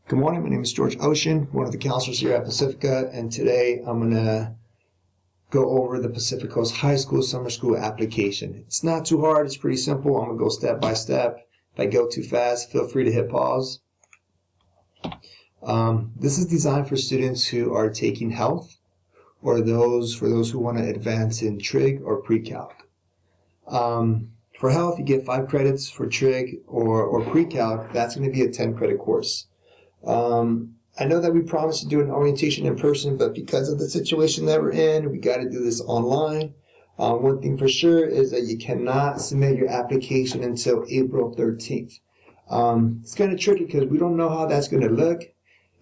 Good morning, my name is George Ocean, one of the counselors here at Pacifica, and today I'm going to go over the Pacific Coast High School Summer School application. It's not too hard, it's pretty simple. I'm going to go step by step. If I go too fast, feel free to hit pause. This is designed for students who are taking health or for those who want to advance in trig or pre-calc. For health, you get 5 credits. For trig or pre-calc, that's going to be a 10-credit course. I know that we promised to do an orientation in person, but because of the situation that we're in, we got to do this online. One thing for sure is that you cannot submit your application until April 13th. It's kind of tricky because we don't know how that's going to look.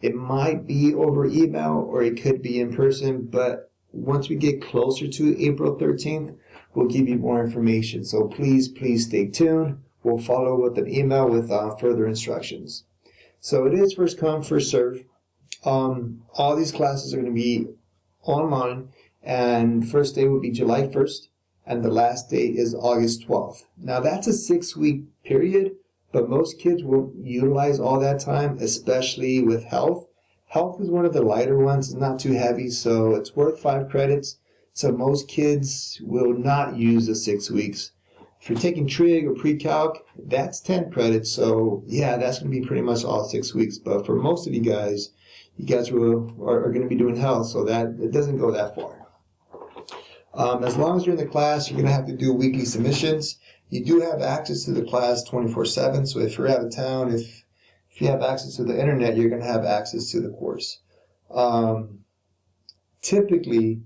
It might be over email or it could be in person, but once we get closer to April 13th, we'll give you more information. So please stay tuned. We'll follow with an email with further instructions. So it is first come, first serve. All these classes are going to be online, and first day will be July 1st, and the last day is August 12th. Now that's a 6-week period, but most kids won't utilize all that time, especially with health. Health is one of the lighter ones, it's not too heavy, so it's worth 5 credits. So most kids will not use the 6 weeks. If you're taking trig or pre-calc, that's 10 credits, so yeah, that's going to be pretty much all 6 weeks. But for most of you guys are going to be doing health, so that it doesn't go that far. As long as you're in the class, you're going to have to do weekly submissions. You do have access to the class 24/7, so if you're out of town, if you have access to the internet, you're going to have access to the course. Typically,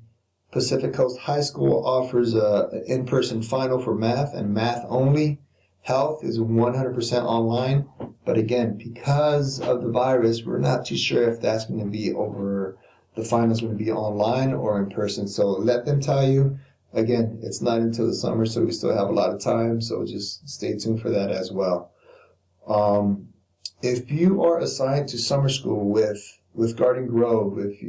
Pacific Coast High School offers an in-person final for math and math only. Health is 100% online, but again, because of the virus, we're not too sure if that's going to be over, the final's going to be online or in person. So let them tell you. Again, it's not until the summer, so we still have a lot of time, so just stay tuned for that as well. If you are assigned to summer school with Garden Grove, if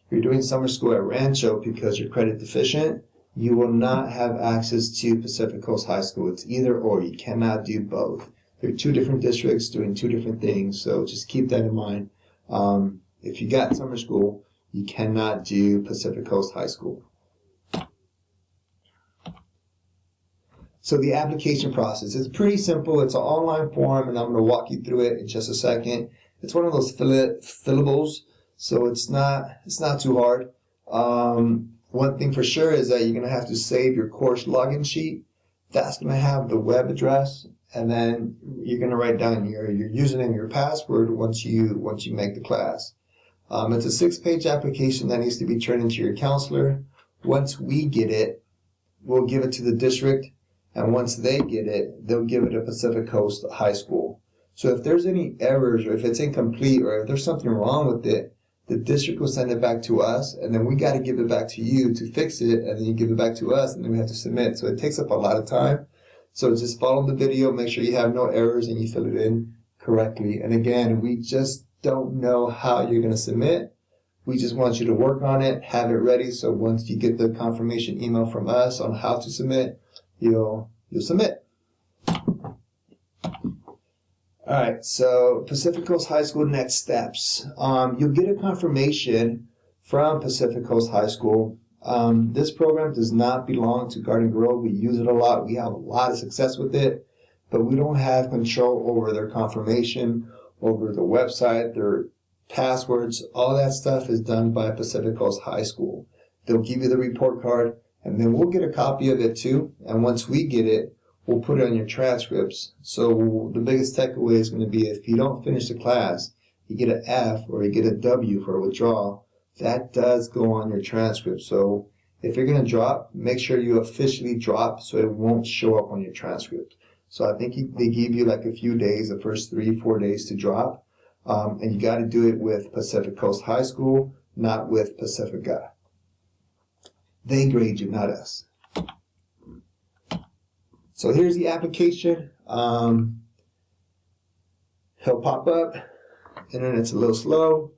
you're doing summer school at Rancho because you're credit deficient, you will not have access to Pacific Coast High School. It's either or. You cannot do both. They're 2 different districts doing 2 different things, so just keep that in mind. If you got summer school, you cannot do Pacific Coast High School. So the application process is pretty simple. It's an online form, and I'm going to walk you through it in just a second. It's one of those fillables. So it's not too hard. One thing for sure is that you're going to have to save your course login sheet. That's going to have the web address, and then you're going to write down your username, your password once you make the class. It's a 6-page application that needs to be turned into your counselor. Once we get it, we'll give it to the district, and once they get it, they'll give it to Pacific Coast High School. So if there's any errors or if it's incomplete or if there's something wrong with it, the district will send it back to us, and then we got to give it back to you to fix it, and then you give it back to us, and then we have to submit. So it takes up a lot of time. So just follow the video, make sure you have no errors, and you fill it in correctly. And again, we just don't know how you're going to submit. We just want you to work on it, have it ready, so once you get the confirmation email from us on how to submit, you'll submit. All right, so Pacific Coast High School next steps. You'll get a confirmation from Pacific Coast High School. This program does not belong to Garden Grove. We use it a lot. We have a lot of success with it, but we don't have control over their confirmation, over the website, their passwords. All that stuff is done by Pacific Coast High School. They'll give you the report card, and then we'll get a copy of it too. And once we get it, we'll put it on your transcripts. So the biggest takeaway is going to be if you don't finish the class, you get an F or you get a W for a withdrawal, that does go on your transcript. So if you're going to drop, make sure you officially drop so it won't show up on your transcript. So I think they give you like a few days, the first 3-4 days to drop. And you got to do it with Pacific Coast High School, not with Pacifica. They grade you, not us. So here's the application. He'll pop up. Internet's a little slow,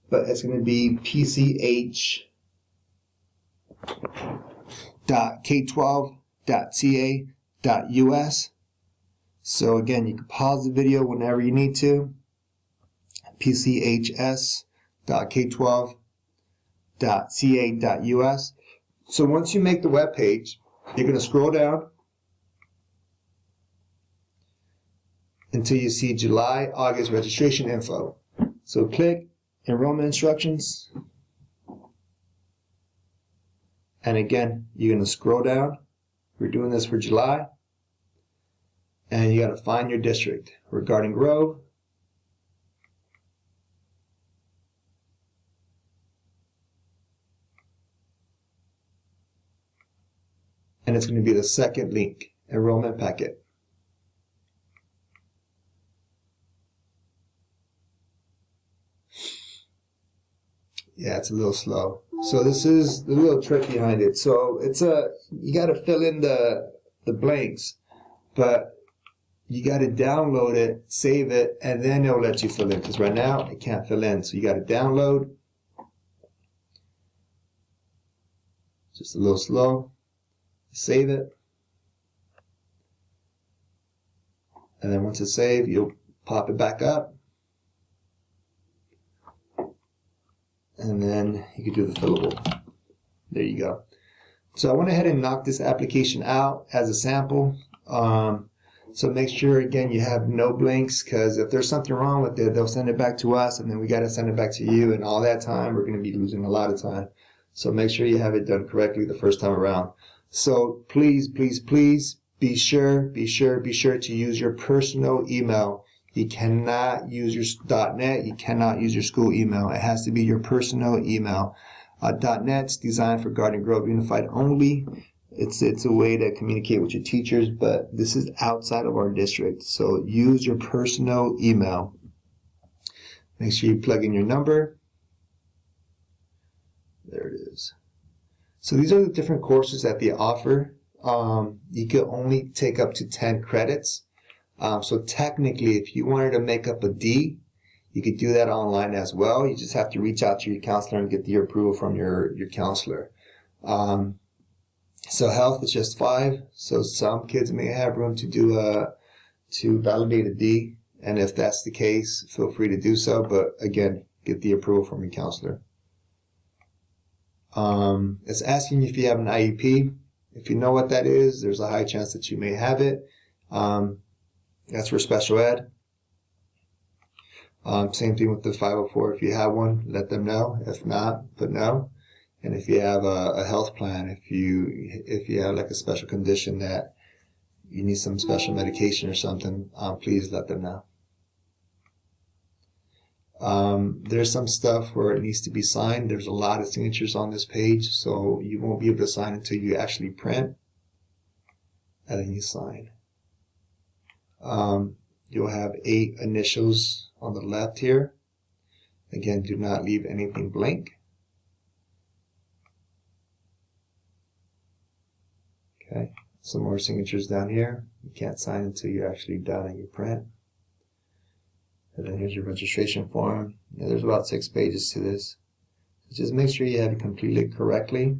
but it's going to be pch.k12.ca.us So again, you can pause the video whenever you need to. pchs.k12.ca.us. So once you make the web page, you're going to scroll down until you see July, August registration info. So click enrollment instructions. And again, you're going to scroll down. We're doing this for July. And you got to find your district. We're Garden Grove. And it's going to be the second link, enrollment packet. Yeah, it's a little slow. So this is the little trick behind it. So you got to fill in the blanks, but you got to download it, save it, and then it'll let you fill in. Because right now it can't fill in. So you got to download. Just a little slow. Save it. And then once it's saved, you'll pop it back up. And then you can do the fillable. There you go. So I went ahead and knocked this application out as a sample. So make sure, again, you have no blanks, because if there's something wrong with it, they'll send it back to us, and then we got to send it back to you, and all that time, we're going to be losing a lot of time. So make sure you have it done correctly the first time around. So please, please, please be sure to use your personal email. You cannot use your .net. You cannot use your school email. It has to be your personal email. .net's designed for Garden Grove Unified only. It's a way to communicate with your teachers, but this is outside of our district. So use your personal email. Make sure you plug in your number. There it is. So these are the different courses that they offer. You could only take up to 10 credits. So technically, if you wanted to make up a D, you could do that online as well. You just have to reach out to your counselor and get the approval from your counselor. So health is just 5. So some kids may have room to do to validate a D. And if that's the case, feel free to do so. But again, get the approval from your counselor. It's asking if you have an IEP. If you know what that is, there's a high chance that you may have it. That's for special ed. Same thing with the 504. If you have one, let them know. If not, put no. And if you have a health plan, if you have like a special condition that you need some special medication or something, please let them know. There's some stuff where it needs to be signed. There's a lot of signatures on this page, so you won't be able to sign until you actually print, and then you sign. You'll have 8 initials on the left here. Again, do not leave anything blank. Okay, some more signatures down here. You can't sign until you're actually done and you print. And then here's your registration form. Yeah, there's about 6 pages to this. So just make sure you have it completed correctly.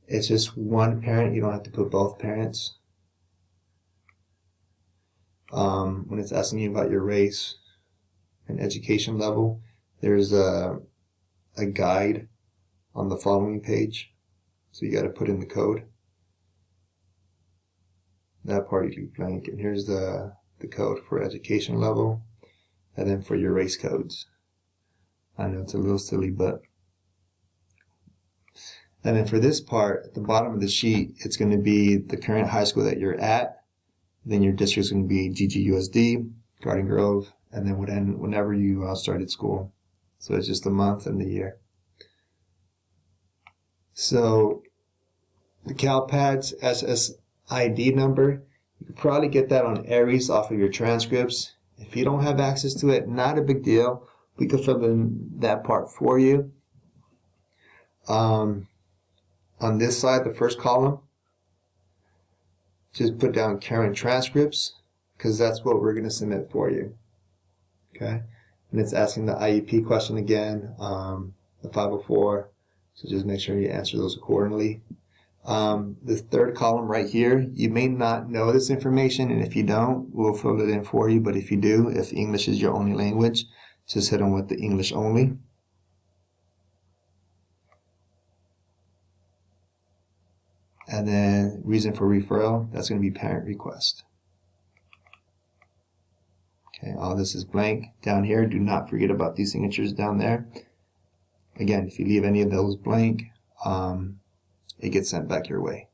It's just one parent. You don't have to put both parents. When it's asking you about your race and education level, there's a guide on the following page. So you got to put in the code. That part you leave blank. And here's the code for education level, and then for your race codes. I know it's a little silly, but. And then for this part, at the bottom of the sheet, it's going to be the current high school that you're at. Then your district's going to be GGUSD, Garden Grove, and then whenever you started school. So it's just the month and the year. So the CalPADS SSID number, you could probably get that on Aries off of your transcripts. If you don't have access to it, not a big deal. We could fill in that part for you. On this side, the first column, just put down current transcripts, because that's what we're going to submit for you. Okay? And it's asking the IEP question again, the 504. So just make sure you answer those accordingly. The third column right here, you may not know this information, and if you don't, we'll fill it in for you. But if you do, if English is your only language, just hit on with the English only. And then reason for referral, that's going to be parent request. Okay, all this is blank down here. Do not forget about these signatures down there. Again, if you leave any of those blank, it gets sent back your way.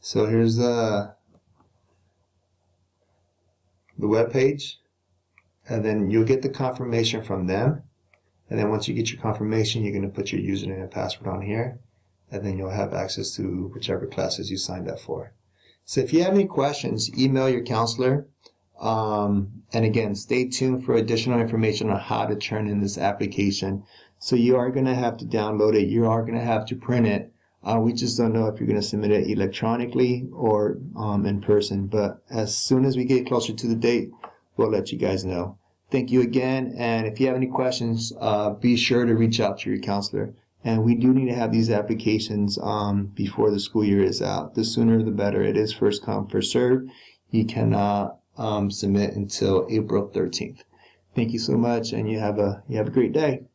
So here's the web page, and then you'll get the confirmation from them. And then once you get your confirmation, you're going to put your username and password on here, and then you'll have access to whichever classes you signed up for. So if you have any questions, email your counselor. And again, stay tuned for additional information on how to turn in this application. So you are going to have to download it. You are going to have to print it. We just don't know if you're going to submit it electronically or in person. But as soon as we get closer to the date, we'll let you guys know. Thank you again. And if you have any questions, be sure to reach out to your counselor. And we do need to have these applications before the school year is out. The sooner the better. It is first come, first serve. You cannot submit until April 13th. Thank you so much, and you have a great day.